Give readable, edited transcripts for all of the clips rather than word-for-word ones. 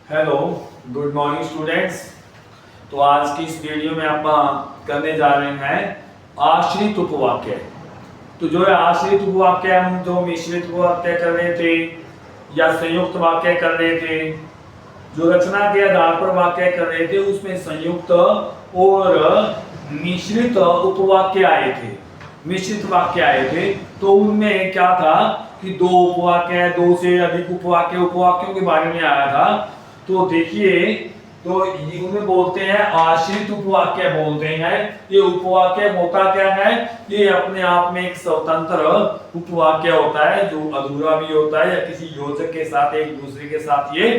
Hello, good morning students. तो आज की इस वीडियो में आप करने जा रहे हैं आश्रित उपवाक्य। तो जो है आश्रित उपवाक्य हम जो मिश्रित उपवाक्य कर रहे थे या संयुक्त वाक्य कर रहे थे, जो रचना के आधार पर वाक्य कर रहे थे उसमें संयुक्त और मिश्रित उपवाक्य आए थे, मिश्रित वाक्य आए थे। तो उनमें क्या था कि दो उपवाक्य, दो से अधिक उपवाक्य, उपवाक्यों के बारे में आया था। तो देखिए, तो इन्हें बोलते हैं आश्रित उपवाक्य बोलते हैं। ये उपवाक्य होता क्या है, ये अपने आप में एक स्वतंत्र उपवाक्य होता है जो अधूरा भी होता है या किसी योजक के साथ एक दूसरे के साथ ये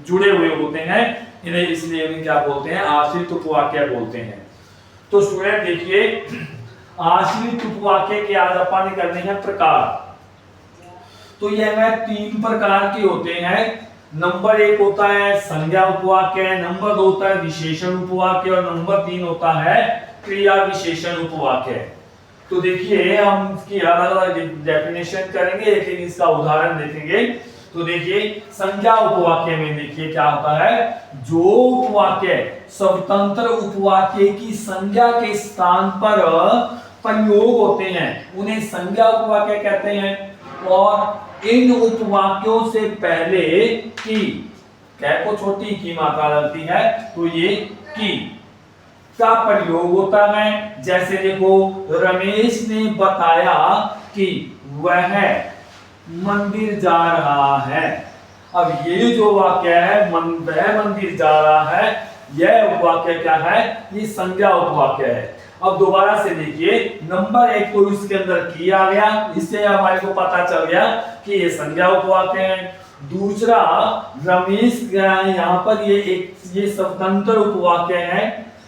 जुड़े हुए होते हैं। इन्हें इसलिए इन्हें क्या बोलते हैं, आश्रित उपवाक्य बोलते हैं। तो स्टूडेंट देखिए, आश्रित उपवाक्य के आज अपन करने हैं प्रकार। तो यह तीन प्रकार के होते हैं। नंबर एक होता है संज्ञा उपवाक्य, नंबर दो होता है विशेषण उपवाक्य और नंबर तीन होता है क्रिया विशेषण उपवाक्य। तो देखिए, हम इसकी अलग अलग डेफिनेशन करेंगे लेकिन इसका उदाहरण देखेंगे। तो देखिए, संज्ञा उपवाक्य में देखिए क्या होता है, जो उपवाक्य स्वतंत्र उपवाक्य की संज्ञा के स्थान पर प्रयोग होते हैं उन्हें संज्ञा उपवाक्य कहते हैं। और इन उपवाक्यों से पहले की, कै को छोटी की मात्रा लगती है तो ये की का प्रयोग होता है। जैसे देखो, रमेश ने बताया कि वह मंदिर जा रहा है। अब ये जो वाक्य है वह मंदिर जा रहा है, यह उपवाक्य क्या है, ये संज्ञा उपवाक्य है। अब दोबारा से देखिए, नंबर एक तो इसके अंदर की आ गया, इससे हमारे को पता चल गया कि ये संज्ञा उपवाक्य है। दूसरा, रमेश यहाँ पर ये स्वतंत्र उपवाक्य है।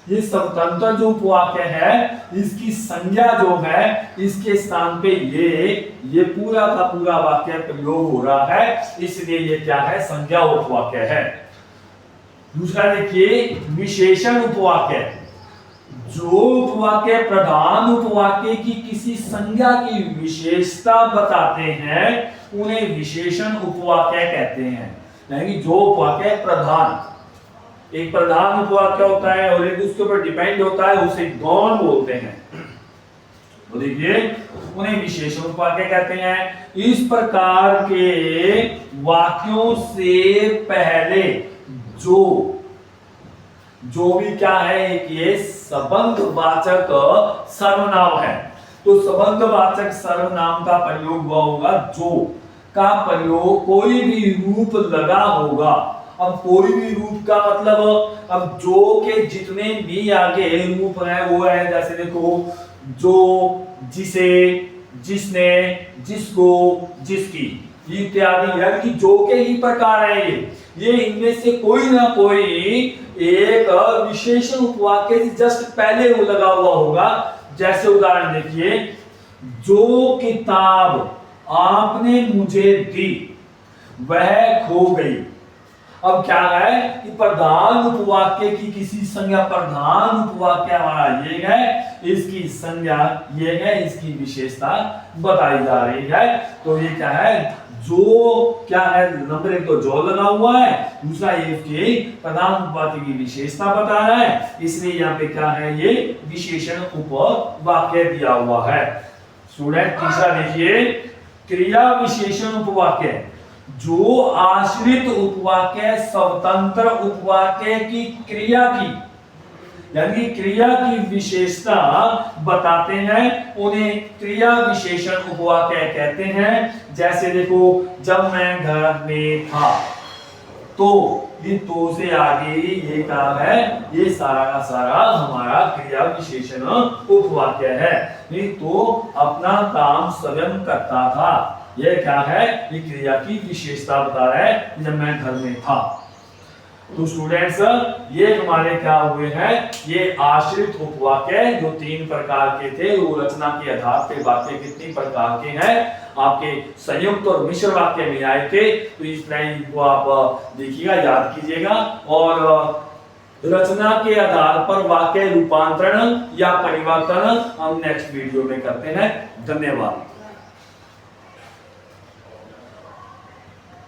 ये स्वतंत्र जो उपवाक्य है इसकी संज्ञा जो है इसके स्थान पे ये पूरा का पूरा वाक्य प्रयोग हो रहा है, इसलिए ये क्या है, संज्ञा उपवाक्य है। दूसरा देखिए, विशेषण उपवाक्य। जो उपवाक्य प्रधान उपवाक्य की किसी संज्ञा की विशेषता बताते हैं उन्हें विशेषण उपवाक्य कहते हैं। यानी जो उपवाक्य प्रधान, एक प्रधान उपवाक्य होता है और एक उसके ऊपर डिपेंड होता है, उसे गौण बोलते हैं। तो देखिए, उन्हें विशेषण उपवाक्य कहते हैं। इस प्रकार के वाक्यों से पहले जो भी क्या है, एक ये संबंधवाचक सर्वनाम है। तो संबंधवाचक सर्वनाम का प्रयोग हुआ होगा, जो का प्रयोग कोई भी रूप लगा होगा। अब कोई भी रूप का मतलब, अब जो के जितने भी आगे रूप है वो है, जैसे देखो, जो, जिसे, जिसने, जिसको, जिसकी इत्यादि, यानी कि जो के ही प्रकार है ये इनमें से कोई ना कोई एक विशेषण उपवाक्य से जस्ट पहले वो लगा हुआ होगा। जैसे उदाहरण देखिए, जो किताब आपने मुझे दी वह खो गई। अब क्या है कि प्रधान उपवाक्य की किसी संज्ञा, प्रधान उपवाक्य हमारा ये है, इसकी संज्ञा ये है, इसकी विशेषता बताई जा रही है। तो ये क्या है, जो क्या है, नंबर एक तो जो लगा हुआ है, दूसरा ये प्रधान उपवाक्य की विशेषता बता रहा है, इसलिए यहाँ पे क्या है, ये विशेषण उपवाक्य दिया हुआ है। स्टूडेंट तीसरा देखिए, क्रिया विशेषण उपवाक्य। जो आश्रित उपवाक्य स्वतंत्र उपवाक्य की क्रिया की, यानी क्रिया की विशेषता बताते हैं उन्हें क्रिया विशेषण उपवाक्य कहते हैं। जैसे देखो, जब मैं घर में था, तो ये तो से आगे ये क्या है, ये सारा का सारा हमारा क्रिया विशेषण उपवाक्य है। नहीं तो अपना काम स्वयं करता था, ये क्या है, ये क्रिया की विशेषता बता रहा है, जब मैं घर में था। तो स्टूडेंट्स, ये हमारे क्या हुए हैं, ये आश्रित उपवाक्य जो तीन प्रकार के थे, वो रचना के आधार पे वाक्य कितनी प्रकार के हैं आपके संयुक्त और मिश्र वाक्य में आए थे। तो इस लाइन को आप देखिएगा, याद कीजिएगा। और रचना के आधार पर वाक्य रूपांतरण या परिवर्तन हम नेक्स्ट वीडियो में करते हैं। धन्यवाद।